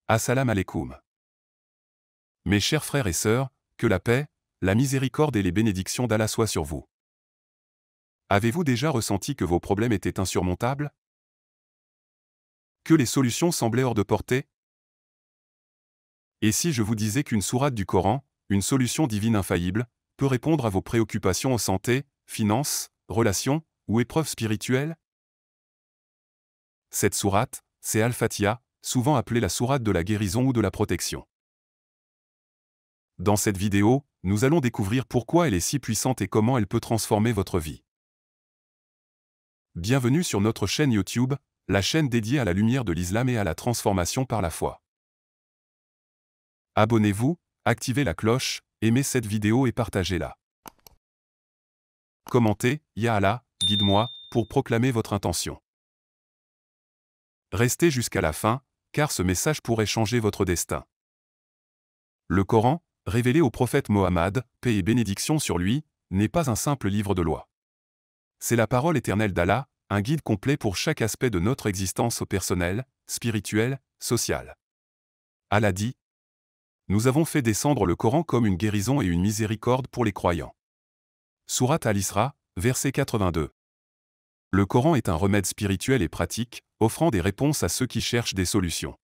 Assalam alaikum. Mes chers frères et sœurs, que la paix, la miséricorde et les bénédictions d'Allah soient sur vous. Avez-vous déjà ressenti que vos problèmes étaient insurmontables? Que les solutions semblaient hors de portée? Et si je vous disais qu'une sourate du Coran, une solution divine infaillible, peut répondre à vos préoccupations en santé, finances, relations ou épreuves spirituelles? Cette sourate, c'est Al-Fatiha, souvent appelée la sourate de la guérison ou de la protection. Dans cette vidéo, nous allons découvrir pourquoi elle est si puissante et comment elle peut transformer votre vie. Bienvenue sur notre chaîne YouTube, la chaîne dédiée à la lumière de l'islam et à la transformation par la foi. Abonnez-vous, activez la cloche, aimez cette vidéo et partagez-la. Commentez, Ya Allah, guide-moi, pour proclamer votre intention. Restez jusqu'à la fin, car ce message pourrait changer votre destin. Le Coran, révélé au prophète Mohammed, paix et bénédiction sur lui, n'est pas un simple livre de loi. C'est la parole éternelle d'Allah, un guide complet pour chaque aspect de notre existence personnelle, spirituelle, sociale. Allah dit: Nous avons fait descendre le Coran comme une guérison et une miséricorde pour les croyants. Sourate Al-Isra, verset 82. Le Coran est un remède spirituel et pratique, offrant des réponses à ceux qui cherchent des solutions.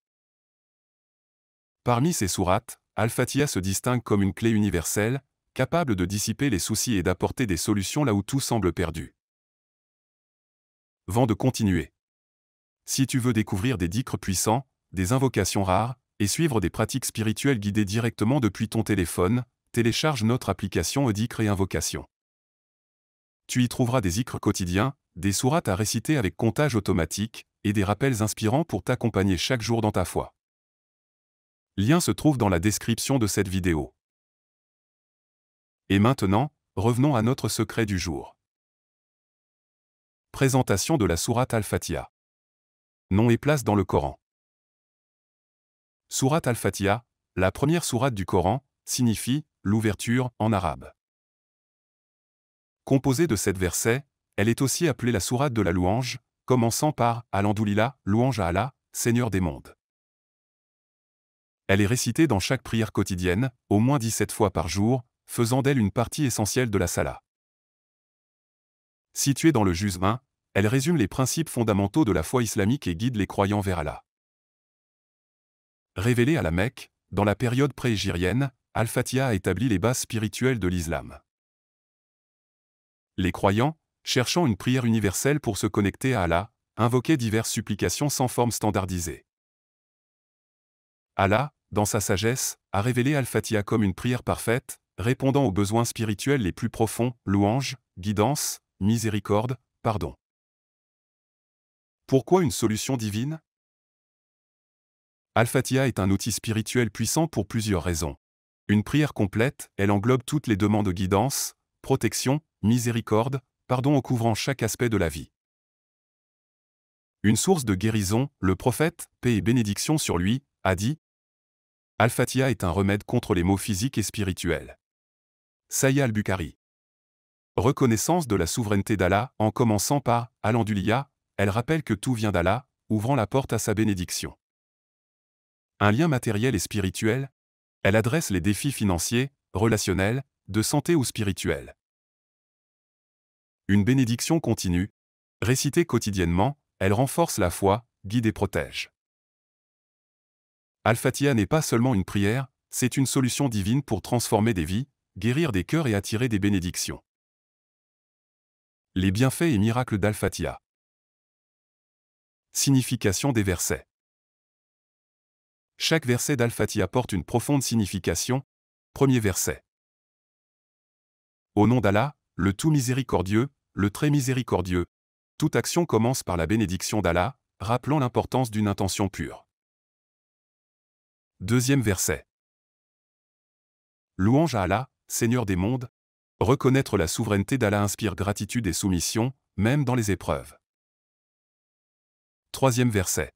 Parmi ces sourates, Al-Fatiha se distingue comme une clé universelle, capable de dissiper les soucis et d'apporter des solutions là où tout semble perdu. Vent de continuer. Si tu veux découvrir des dhikrs puissants, des invocations rares, et suivre des pratiques spirituelles guidées directement depuis ton téléphone, télécharge notre application Dhikr et Invocation. Tu y trouveras des dhikrs quotidiens, des sourates à réciter avec comptage automatique, et des rappels inspirants pour t'accompagner chaque jour dans ta foi. Lien se trouve dans la description de cette vidéo. Et maintenant, revenons à notre secret du jour. Présentation de la sourate Al-Fatiha. Nom et place dans le Coran. Sourate Al-Fatiha, la première sourate du Coran, signifie « l'ouverture » en arabe. Composée de 7 versets, elle est aussi appelée la sourate de la louange, commençant par « Alhamdoulilah, louange à Allah, Seigneur des mondes ». Elle est récitée dans chaque prière quotidienne, au moins 17 fois par jour, faisant d'elle une partie essentielle de la salat. Située dans le juz 1, elle résume les principes fondamentaux de la foi islamique et guide les croyants vers Allah. Révélée à la Mecque, dans la période pré-hégirienne, Al-Fatiha a établi les bases spirituelles de l'islam. Les croyants, cherchant une prière universelle pour se connecter à Allah, invoquaient diverses supplications sans forme standardisée. Allah, dans sa sagesse, a révélé Al-Fatiha comme une prière parfaite, répondant aux besoins spirituels les plus profonds, louange, guidance, miséricorde, pardon. Pourquoi une solution divine? Al-Fatiha est un outil spirituel puissant pour plusieurs raisons. Une prière complète, elle englobe toutes les demandes de guidance, protection, miséricorde, pardon en couvrant chaque aspect de la vie. Une source de guérison, le prophète, paix et bénédiction sur lui, a dit: Al-Fatiha est un remède contre les maux physiques et spirituels. Sahih al-Bukhari. Reconnaissance de la souveraineté d'Allah, en commençant par « Alhamdoulilah », elle rappelle que tout vient d'Allah, ouvrant la porte à sa bénédiction. Un lien matériel et spirituel, elle adresse les défis financiers, relationnels, de santé ou spirituels. Une bénédiction continue, récitée quotidiennement, elle renforce la foi, guide et protège. Al-Fatiha n'est pas seulement une prière, c'est une solution divine pour transformer des vies, guérir des cœurs et attirer des bénédictions. Les bienfaits et miracles d'Al-Fatiha. Signification des versets. Chaque verset d'Al-Fatiha porte une profonde signification. Premier verset. Au nom d'Allah, le tout miséricordieux, le très miséricordieux. Toute action commence par la bénédiction d'Allah, rappelant l'importance d'une intention pure. Deuxième verset. Louange à Allah, Seigneur des mondes. Reconnaître la souveraineté d'Allah inspire gratitude et soumission, même dans les épreuves. Troisième verset.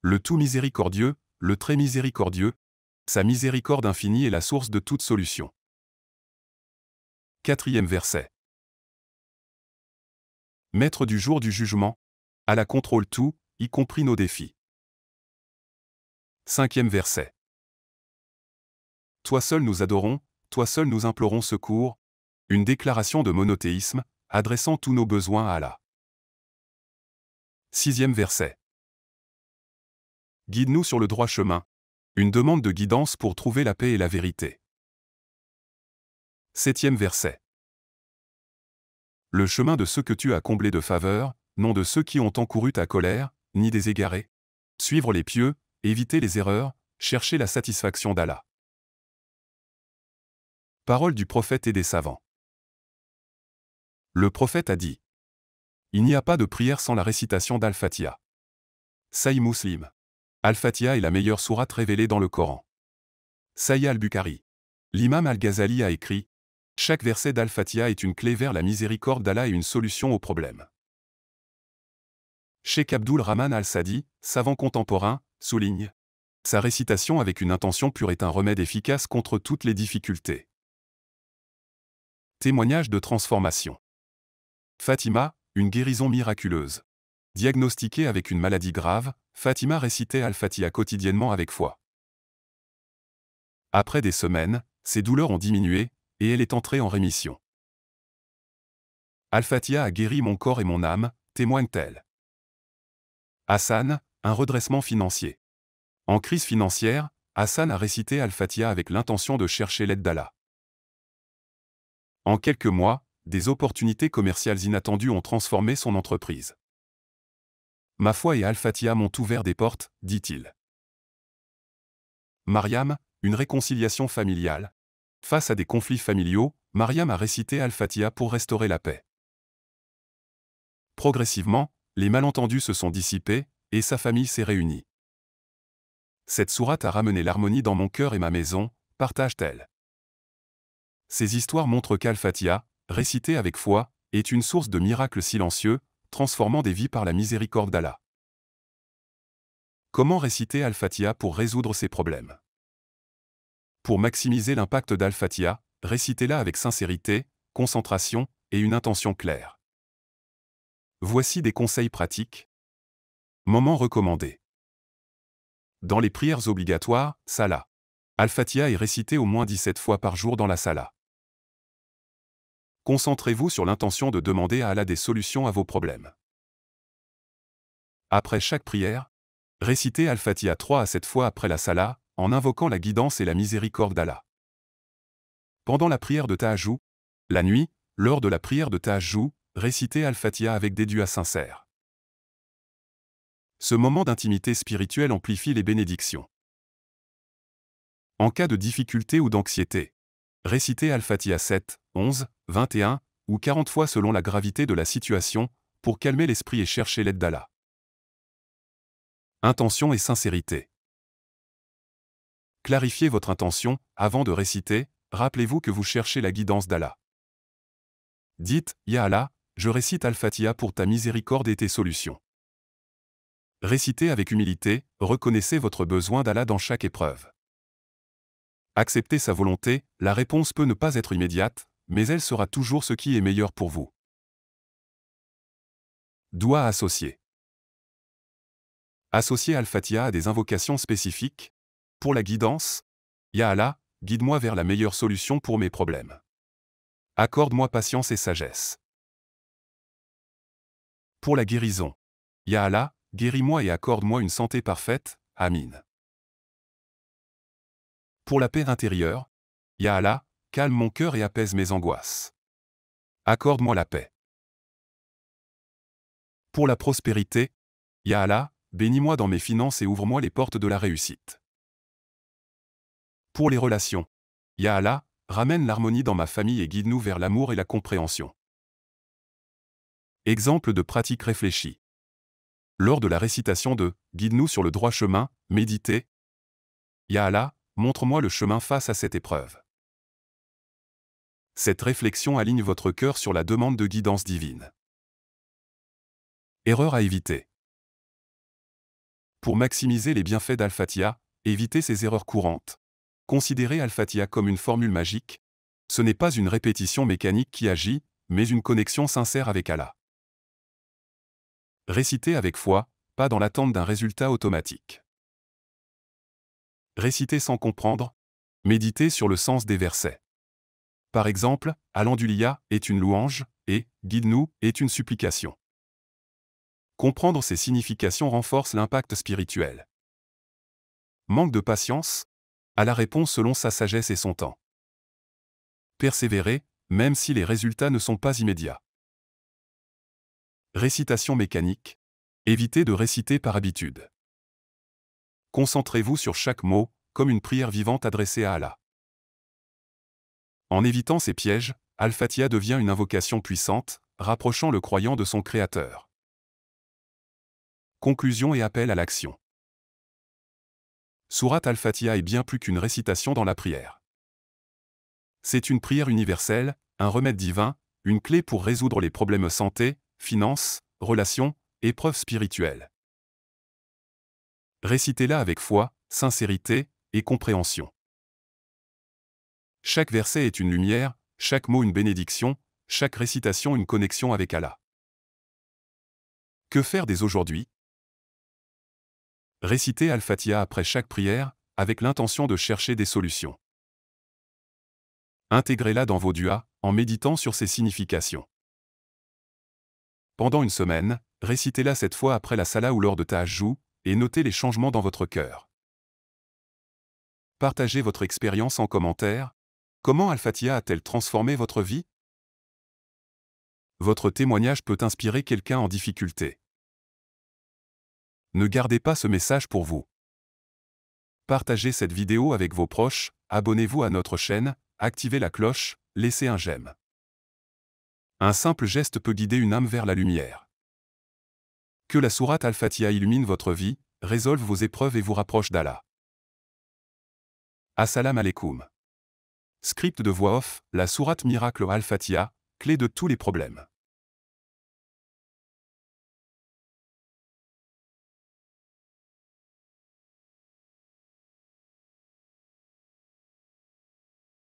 Le tout miséricordieux, le très miséricordieux. Sa miséricorde infinie est la source de toute solution. Quatrième verset. Maître du jour du jugement. Allah contrôle tout, y compris nos défis. 5e verset. Toi seul nous adorons, toi seul nous implorons secours. Une déclaration de monothéisme, adressant tous nos besoins à Allah. 6e verset. Guide-nous sur le droit chemin. Une demande de guidance pour trouver la paix et la vérité. 7e verset. Le chemin de ceux que tu as comblés de faveur, non de ceux qui ont encouru ta colère, ni des égarés. Suivre les pieux, éviter les erreurs, chercher la satisfaction d'Allah. Parole du prophète et des savants. Le prophète a dit: il n'y a pas de prière sans la récitation d'Al-Fatiha. Sahih Muslim. Al-Fatiha est la meilleure sourate révélée dans le Coran. Sahih al-Bukhari. L'imam al-Ghazali a écrit: chaque verset d'Al-Fatiha est une clé vers la miséricorde d'Allah et une solution aux problèmes. Cheikh Abdul Rahman al-Sadi, savant contemporain, souligne: sa récitation avec une intention pure est un remède efficace contre toutes les difficultés. Témoignage de transformation. Fatima, une guérison miraculeuse. Diagnostiquée avec une maladie grave, Fatima récitait Al-Fatiha quotidiennement avec foi. Après des semaines, ses douleurs ont diminué, et elle est entrée en rémission. Al-Fatiha a guéri mon corps et mon âme, témoigne-t-elle. Hassan, un redressement financier. En crise financière, Hassan a récité Al-Fatiha avec l'intention de chercher l'aide d'Allah. En quelques mois, des opportunités commerciales inattendues ont transformé son entreprise. Ma foi et Al-Fatiha m'ont ouvert des portes, dit-il. Mariam, une réconciliation familiale. Face à des conflits familiaux, Mariam a récité Al-Fatiha pour restaurer la paix. Progressivement, les malentendus se sont dissipés, et sa famille s'est réunie. Cette sourate a ramené l'harmonie dans mon cœur et ma maison, partage-t-elle. Ces histoires montrent qu'Al-Fatiha, récitée avec foi, est une source de miracles silencieux, transformant des vies par la miséricorde d'Allah. Comment réciter Al-Fatiha pour résoudre ces problèmes? Pour maximiser l'impact d'Al-Fatiha, récitez-la avec sincérité, concentration et une intention claire. Voici des conseils pratiques. Moment recommandé. Dans les prières obligatoires, Salah. Al-Fatiha est récité au moins 17 fois par jour dans la Salah. Concentrez-vous sur l'intention de demander à Allah des solutions à vos problèmes. Après chaque prière, récitez Al-Fatiha 3 à 7 fois après la Salah, en invoquant la guidance et la miséricorde d'Allah. Pendant la prière de Tahajjud, la nuit, lors de la prière de Tahajjud, récitez Al-Fatiha avec des duas sincères. Ce moment d'intimité spirituelle amplifie les bénédictions. En cas de difficulté ou d'anxiété, récitez Al-Fatiha 7, 11, 21 ou 40 fois selon la gravité de la situation, pour calmer l'esprit et chercher l'aide d'Allah. Intention et sincérité. Clarifiez votre intention, avant de réciter, rappelez-vous que vous cherchez la guidance d'Allah. Dites, Ya Allah, je récite Al-Fatiha pour ta miséricorde et tes solutions. Récitez avec humilité, reconnaissez votre besoin d'Allah dans chaque épreuve. Acceptez sa volonté, la réponse peut ne pas être immédiate, mais elle sera toujours ce qui est meilleur pour vous. Doigt associé. Associer Al-Fatiha à des invocations spécifiques. Pour la guidance, Ya Allah, guide-moi vers la meilleure solution pour mes problèmes. Accorde-moi patience et sagesse. Pour la guérison, Ya Allah, guéris-moi et accorde-moi une santé parfaite, Amin. Pour la paix intérieure, Ya Allah, calme mon cœur et apaise mes angoisses. Accorde-moi la paix. Pour la prospérité, Ya Allah, bénis-moi dans mes finances et ouvre-moi les portes de la réussite. Pour les relations, Ya Allah, ramène l'harmonie dans ma famille et guide-nous vers l'amour et la compréhension. Exemple de pratique réfléchie. Lors de la récitation de « Guide-nous sur le droit chemin », méditez. Ya Allah, montre-moi le chemin face à cette épreuve. Cette réflexion aligne votre cœur sur la demande de guidance divine. Erreur à éviter. Pour maximiser les bienfaits d'Al-Fatiha, évitez ces erreurs courantes. Considérez Al-Fatiha comme une formule magique. Ce n'est pas une répétition mécanique qui agit, mais une connexion sincère avec Allah. Récitez avec foi, pas dans l'attente d'un résultat automatique. Réciter sans comprendre. Méditez sur le sens des versets. Par exemple, Alhamdoulilah est une louange et Guide-nous est une supplication. Comprendre ces significations renforce l'impact spirituel. Manque de patience? À la réponse selon sa sagesse et son temps. Persévérer, même si les résultats ne sont pas immédiats. Récitation mécanique. Évitez de réciter par habitude. Concentrez-vous sur chaque mot, comme une prière vivante adressée à Allah. En évitant ces pièges, Al-Fatiha devient une invocation puissante, rapprochant le croyant de son Créateur. Conclusion et appel à l'action. Sourate Al-Fatiha est bien plus qu'une récitation dans la prière. C'est une prière universelle, un remède divin, une clé pour résoudre les problèmes santé, finances, relations, épreuves spirituelles. Récitez-la avec foi, sincérité et compréhension. Chaque verset est une lumière, chaque mot une bénédiction, chaque récitation une connexion avec Allah. Que faire dès aujourd'hui? Récitez Al-Fatiha après chaque prière, avec l'intention de chercher des solutions. Intégrez-la dans vos duas, en méditant sur ses significations. Pendant une semaine, récitez-la 7 fois après la salat ou lors de tahajjud, et notez les changements dans votre cœur. Partagez votre expérience en commentaire. Comment Al-Fatiha a-t-elle transformé votre vie? Votre témoignage peut inspirer quelqu'un en difficulté. Ne gardez pas ce message pour vous. Partagez cette vidéo avec vos proches, abonnez-vous à notre chaîne, activez la cloche, laissez un j'aime. Un simple geste peut guider une âme vers la lumière. Que la sourate Al-Fatiha illumine votre vie, résolve vos épreuves et vous rapproche d'Allah. Assalamu alaikum. Script de voix off, la sourate miracle Al-Fatiha, clé de tous les problèmes.